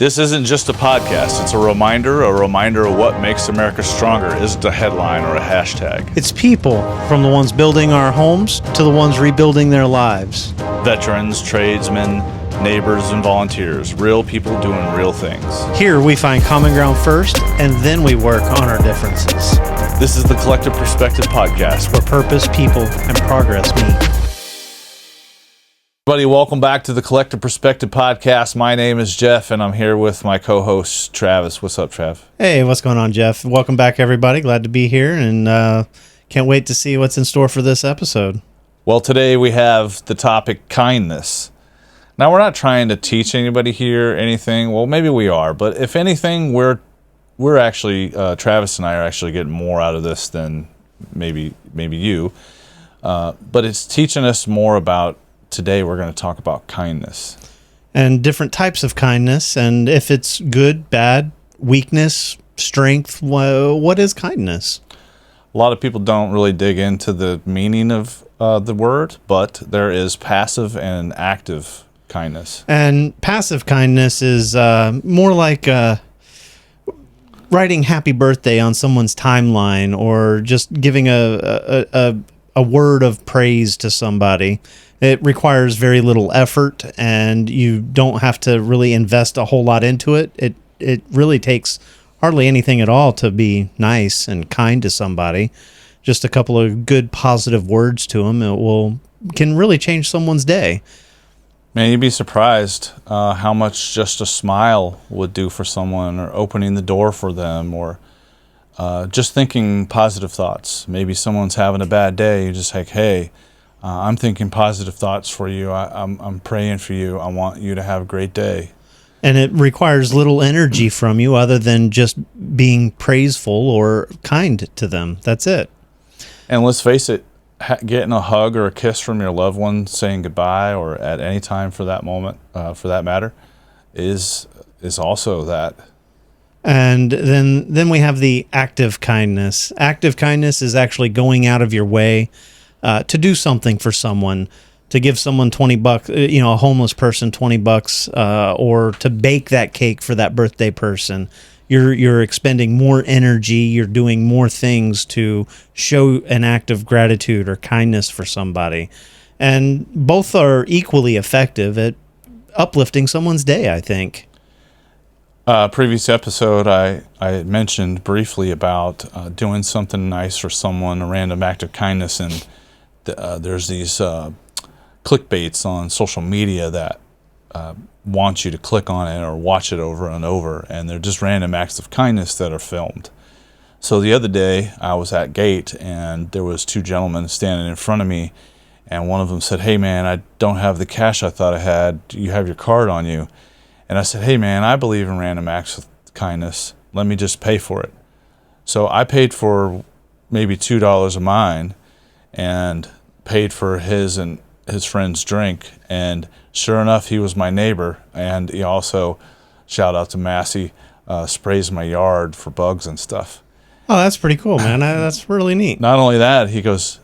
This isn't just a podcast. It's a reminder of what makes America stronger isn't a headline or a hashtag. It's people, from the ones building our homes to the ones rebuilding their lives. Veterans, tradesmen, neighbors, and volunteers. Real people doing real things. Here we find common ground first, and then we work on our differences. This is the Collective Perspective Podcast, where purpose, people, and progress meet. Everybody, welcome back to the Collective Perspective Podcast. My name is Jeff, and I'm here with my co-host, Travis. What's up, Trav? Hey, what's going on, Jeff? Welcome back, everybody. Glad to be here, and can't wait to see what's in store for this episode. Well, today we have the topic kindness. Now, we're not trying to teach anybody here anything. Well, maybe we are, but if anything, we're actually, Travis and I are actually getting more out of this than maybe you. But it's teaching us more about. Today we're going to talk about kindness. And different types of kindness, and if it's good, bad, weakness, strength, what is kindness? A lot of people don't really dig into the meaning of the word, but there is passive and active kindness. And passive kindness is more like writing happy birthday on someone's timeline, or just giving a word of praise to somebody. It requires very little effort, and you don't have to really invest a whole lot into it. It really takes hardly anything at all to be nice and kind to somebody. Just a couple of good positive words to them can really change someone's day. Man, you'd be surprised how much just a smile would do for someone, or opening the door for them, or just thinking positive thoughts. Maybe someone's having a bad day. You're just like, hey, I'm thinking positive thoughts for you. I'm praying for you. I want you to have a great day. And it requires little energy from you other than just being praiseful or kind to them. That's it. And let's face it, getting a hug or a kiss from your loved one, saying goodbye, or at any time for that moment, for that matter, is also that. And then we have the active kindness. Active kindness is actually going out of your way to do something for someone, to give someone $20, a homeless person $20, or to bake that cake for that birthday person. You're expending more energy. You're doing more things to show an act of gratitude or kindness for somebody. And both are equally effective at uplifting someone's day, I think. Previous episode, I mentioned briefly about doing something nice for someone, a random act of kindness, and there's these clickbaits on social media that want you to click on it or watch it over and over, and they're just random acts of kindness that are filmed. So the other day, I was at Gate, and there was two gentlemen standing in front of me, and one of them said, "Hey man, I don't have the cash I thought I had. Do you have your card on you?" And I said, "Hey man, I believe in random acts of kindness. Let me just pay for it." So I paid for maybe $2 of mine, and paid for his and his friend's drink, and sure enough, he was my neighbor, and he also, shout out to Massey, sprays my yard for bugs and stuff. Oh, that's pretty cool, man. That's really neat. Not only that, he goes,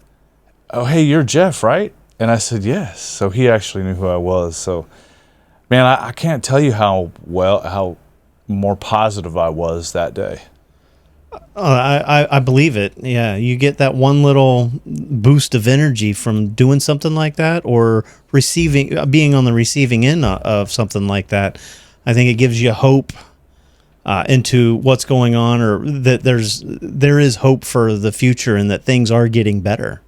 "Oh, hey, you're Jeff, right?" And I said, "Yes." So he actually knew who I was. So, man, I can't tell you how more positive I was that day. I believe it. Yeah, you get that one little boost of energy from doing something like that, or being on the receiving end of something like that. I think it gives you hope into what's going on, or that there is hope for the future, and that things are getting better.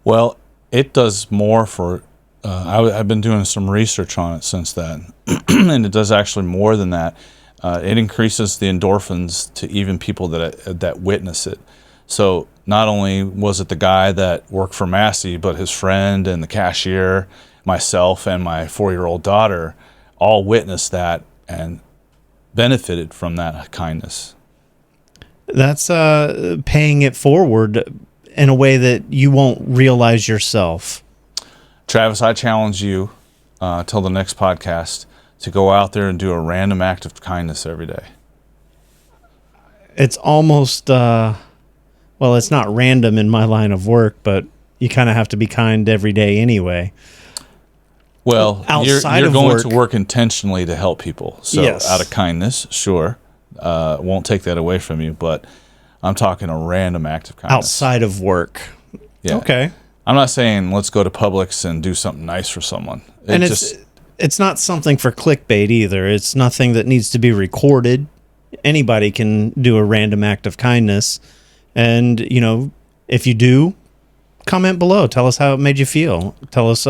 Well, it does more for. I've been doing some research on it since then, and it does actually more than that. It increases the endorphins to even people that witness it. So not only was it the guy that worked for Massey, but his friend and the cashier, myself and my 4-year-old daughter all witnessed that and benefited from that kindness. That's paying it forward in a way that you won't realize yourself. Travis, I challenge you till the next podcast to go out there and do a random act of kindness every day. It's almost, it's not random in my line of work, but you kind of have to be kind every day anyway. Well, outside you're of going work. to work intentionally to help people. So Yes. out of kindness, sure. Won't take that away from you, but I'm talking a random act of kindness. Outside of work. Yeah. Okay. I'm not saying let's go to Publix and do something nice for someone. And it's not something for clickbait either. It's nothing that needs to be recorded. Anybody can do a random act of kindness. And, if you do, comment below. Tell us how it made you feel. Tell us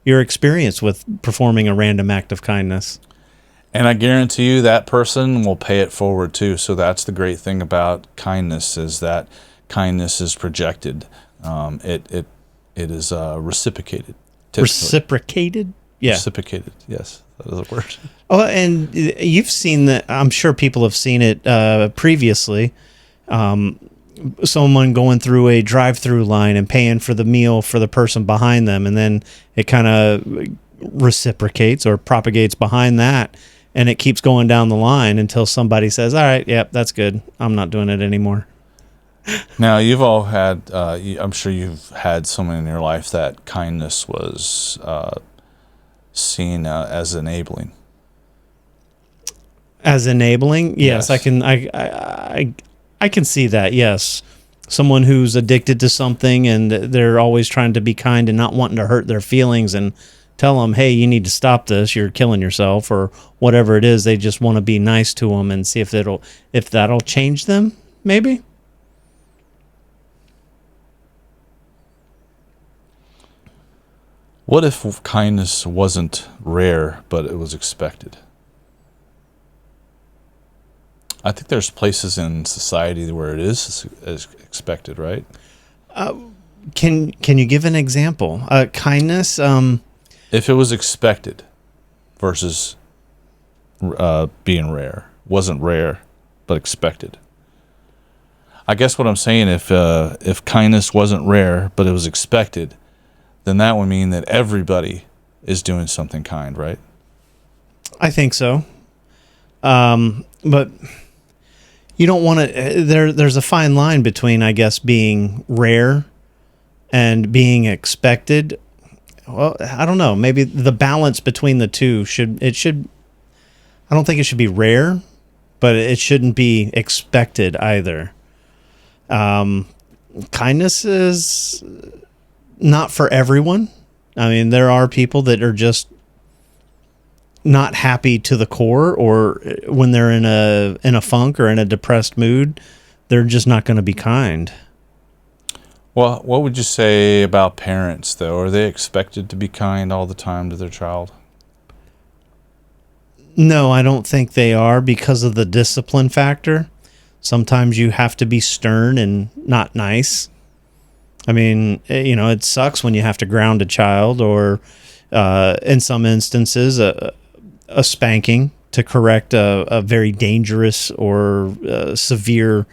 your experience with performing a random act of kindness. And I guarantee you that person will pay it forward too. So that's the great thing about kindness, is that kindness is projected. It is reciprocated. typically. Reciprocated? Yeah. Reciprocated. Yes, that is a word. Oh, and you've seen that. I'm sure people have seen it previously. Someone going through a drive-through line and paying for the meal for the person behind them, and then it kind of reciprocates or propagates behind that, and it keeps going down the line until somebody says, all right, yep, that's good, I'm not doing it anymore. Now, you've all had, I'm sure you've had someone in your life that kindness was seen as enabling. As enabling? Yes. Yes. I can see that, yes. Someone who's addicted to something and they're always trying to be kind and not wanting to hurt their feelings and tell them, hey, you need to stop this, you're killing yourself, or whatever it is. They just want to be nice to them and see if that'll change them, maybe. What if kindness wasn't rare, but it was expected? I think there's places in society where it is expected, right? Can you give an example? Kindness. If it was expected versus being rare, wasn't rare, but expected. I guess what I'm saying, if kindness wasn't rare, but it was expected, then that would mean that everybody is doing something kind, right? I think so. But you don't want to. There's a fine line between, I guess, being rare and being expected. Well, I don't know. Maybe the balance between the two should. I don't think it should be rare, but it shouldn't be expected either. Kindness is not for everyone. I mean, there are people that are just not happy to the core, or when they're in a funk or in a depressed mood, they're just not going to be kind. Well, what would you say about parents, though? Are they expected to be kind all the time to their child? No, I don't think they are, because of the discipline factor. Sometimes you have to be stern and not nice. I mean, it sucks when you have to ground a child, or in some instances, a spanking to correct a very dangerous or severe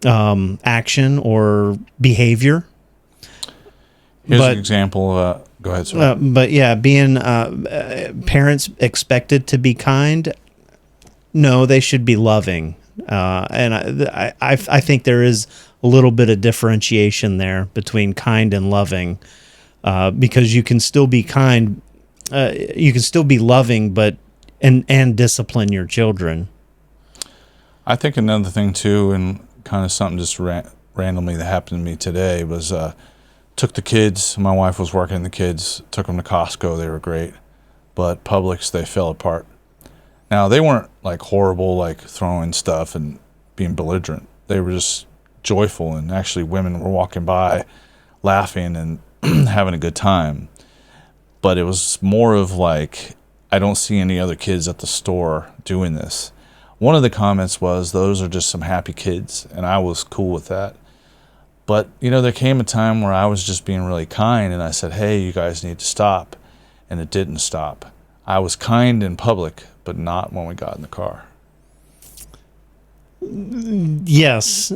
action or behavior. Here's an example. Go ahead, sir. But yeah, being parents expected to be kind, no, they should be loving. And I think there is a little bit of differentiation there between kind and loving, because you can still be kind, you can still be loving, but and discipline your children. I think another thing too, and kind of something just randomly that happened to me today, was took the kids. My wife was working the kids. Took them to Costco. They were great, but Publix, they fell apart. Now, they weren't like horrible, like throwing stuff and being belligerent. They were just joyful, and actually women were walking by laughing and having a good time. But it was more of like, I don't see any other kids at the store doing this. One of the comments was, those are just some happy kids, and I was cool with that. But, there came a time where I was just being really kind, and I said, hey, you guys need to stop. And it didn't stop. I was kind in public, but not when we got in the car. Yes,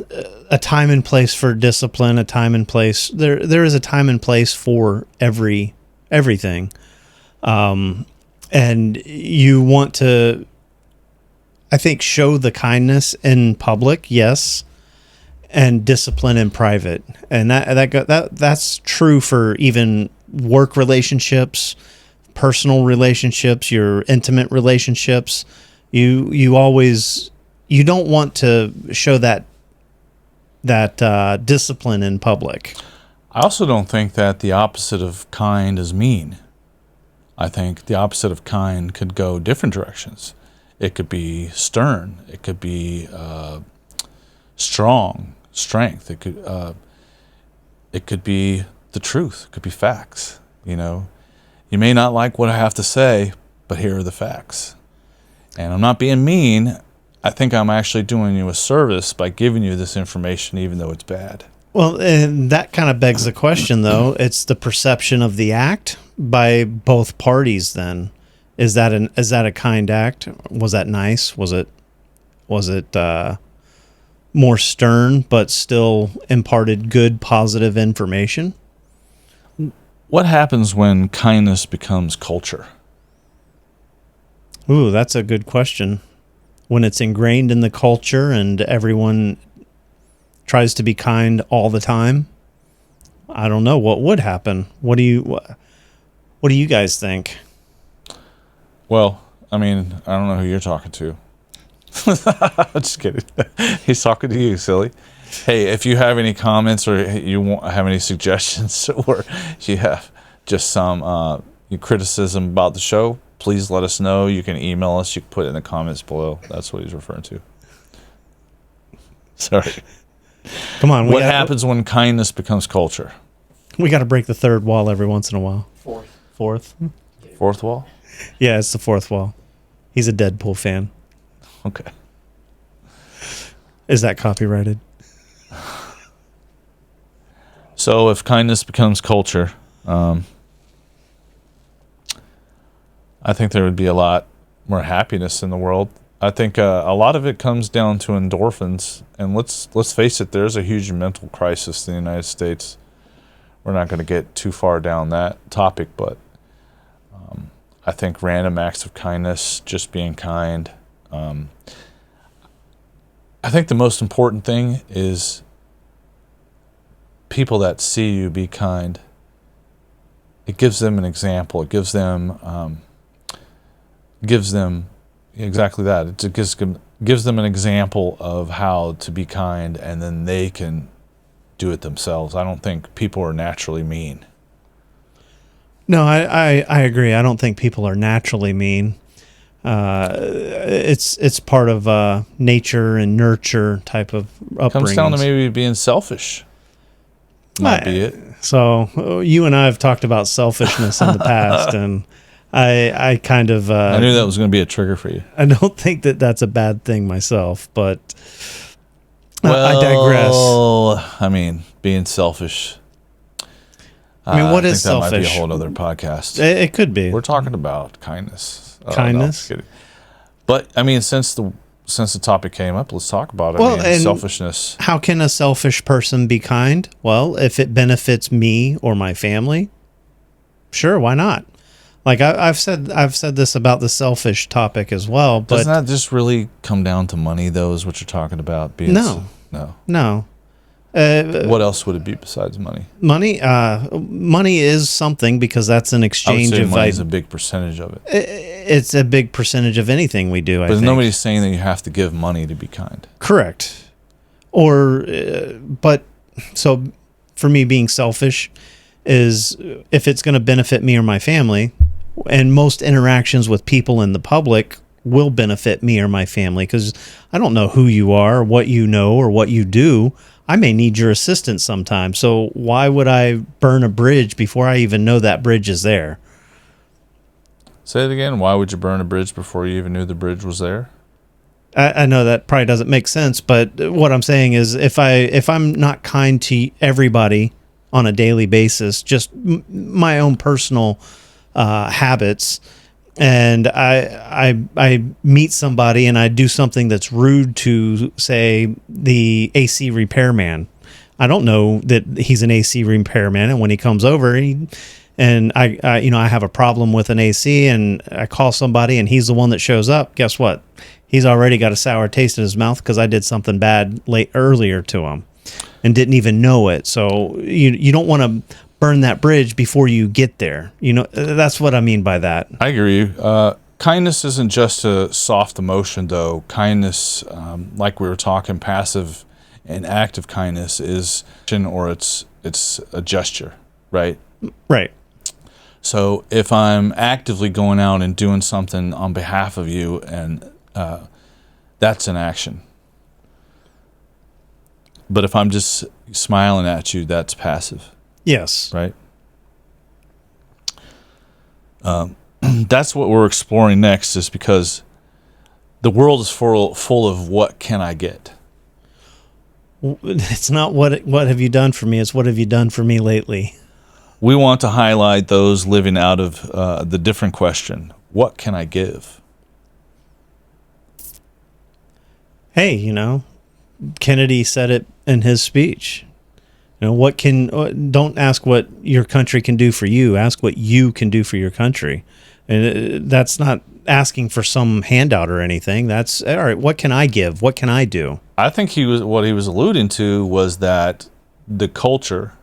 a time and place for discipline, a time and place. There is a time and place for everything. And you want to, I think, show the kindness in public, yes, and discipline in private. And that's true for even work relationships, personal relationships, your intimate relationships. You don't want to show that discipline in public. I also don't think that the opposite of kind is mean. I think the opposite of kind could go different directions. It could be stern. It could be strength. It could be the truth. It could be facts. You know, you may not like what I have to say, but here are the facts. And I'm not being mean. I think I'm actually doing you a service by giving you this information, even though it's bad. Well, and that kind of begs the question, though. It's the perception of the act by both parties. Then, is that a kind act? Was that nice? Was it more stern, but still imparted good, positive information? What happens when kindness becomes culture? Ooh, that's a good question. When it's ingrained in the culture and everyone tries to be kind all the time, I don't know what would happen. What do you guys think? Well, I mean, I don't know who you're talking to. Just kidding. He's talking to you, silly. Hey, if you have any comments or have any suggestions or you have just some criticism about the show, please let us know. You can email us. You can put it in the comments below. That's what he's referring to. Sorry. Come on. What happens when kindness becomes culture? We got to break the third wall every once in a while. Fourth? Fourth wall? Yeah, it's the fourth wall. He's a Deadpool fan. Okay. Is that copyrighted? So if kindness becomes culture, I think there would be a lot more happiness in the world. I think a lot of it comes down to endorphins, and let's face it, there's a huge mental crisis in the United States. We're not going to get too far down that topic, but I think random acts of kindness, just being kind. I think the most important thing is people that see you be kind. It gives them an example. It gives them exactly that. It gives them an example of how to be kind, and then they can do it themselves. I don't think people are naturally mean. No, I agree. I don't think people are naturally mean. It's part of nature and nurture type of upbringing. Comes down to maybe being selfish. Might be it. So you and I have talked about selfishness in the past, and I kind of I knew that was going to be a trigger for you. I don't think that that's a bad thing myself, but I digress. I mean, being selfish. I mean, what is that selfish? Might be a whole other podcast. It could be. We're talking about kindness. Kindness. No, but I mean, since the topic came up, let's talk about it. Well, and selfishness. How can a selfish person be kind? Well, if it benefits me or my family, sure, why not? Like I've said this about the selfish topic as well. But doesn't that just really come down to money, though? Is what you're talking about? No. What else would it be besides money? Money is something, because that's an exchange I would say of. Money is a big percentage of it. It's a big percentage of anything we do. I think. Nobody's saying that you have to give money to be kind. Correct. But so for me, being selfish is if it's going to benefit me or my family, and most interactions with people in the public will benefit me or my family, because I don't know who you are, or what you know, or what you do. I may need your assistance sometime. So why would I burn a bridge before I even know that bridge is there? Say it again. Why would you burn a bridge before you even knew the bridge was there? I know that probably doesn't make sense, but what I'm saying is if I'm not kind to everybody on a daily basis, just my own personal habits, and I meet somebody and I do something that's rude to, say, the AC repairman. I don't know that he's an AC repairman, and when he comes over, I have a problem with an AC, and I call somebody, and he's the one that shows up. Guess what? He's already got a sour taste in his mouth because I did something bad earlier to him, and didn't even know it. So you don't want to burn that bridge before you get there. That's what I mean by that. I agree. Kindness isn't just a soft emotion, though. Kindness, like we were talking, passive and active kindness is, or it's a gesture, right? Right. So if I'm actively going out and doing something on behalf of you, and that's an action. But if I'm just smiling at you, that's passive. Yes. Right? That's what we're exploring next, is because the world is full of what can I get? It's not what have you done for me, it's what have you done for me lately. We want to highlight those living out of the different question, what can I give? Hey, Kennedy said it in his speech. Don't ask what your country can do for you, ask what you can do for your country. And that's not asking for some handout or anything. That's, all right, what can I give? What can I do? I think what he was alluding to was that the culture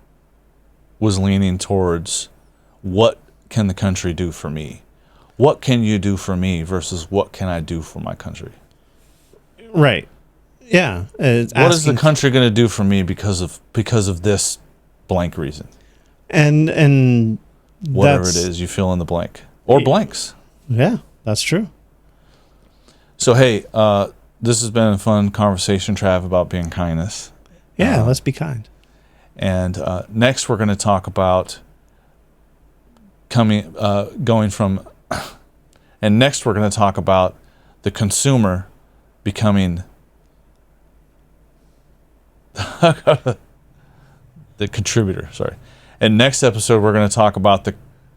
was leaning towards, what can the country do for me? What can you do for me versus what can I do for my country? Right. Yeah. What is the country going to do for me because of this blank reason? And whatever it is, you fill in the blank or blanks. Yeah, that's true. So, hey, this has been a fun conversation, Trav, about being kindness. Yeah, let's be kind. And next, we're going to talk about going from, and next we're going to talk about the consumer becoming the contributor. Sorry. And next episode, we're going to talk about the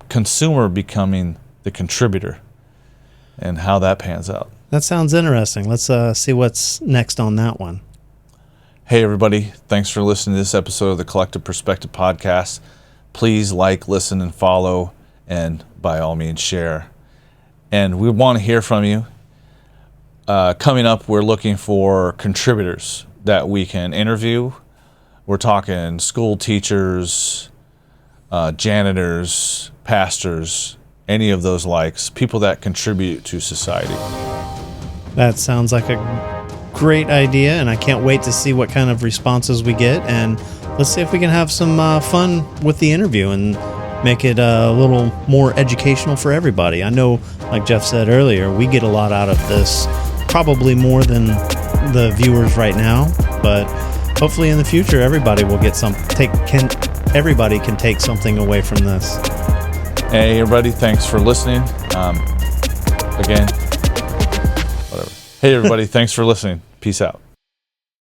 consumer becoming the contributor and how that pans out. That sounds interesting. Let's see what's next on that one. Hey, everybody. Thanks for listening to this episode of the Collective Perspective Podcast. Please like, listen, and follow, and by all means, share. And we want to hear from you. Coming up, we're looking for contributors that we can interview. We're talking school teachers, janitors, pastors, any of those likes, people that contribute to society. That sounds like a great idea, and I can't wait to see what kind of responses we get. And let's see if we can have some fun with the interview and make it a little more educational for everybody. I know, like Jeff said earlier, we get a lot out of this, probably more than the viewers right now, but hopefully in the future everybody will get everybody can take something away from this. Hey everybody, thanks for listening. Again, whatever. Hey everybody, thanks for listening. Peace out.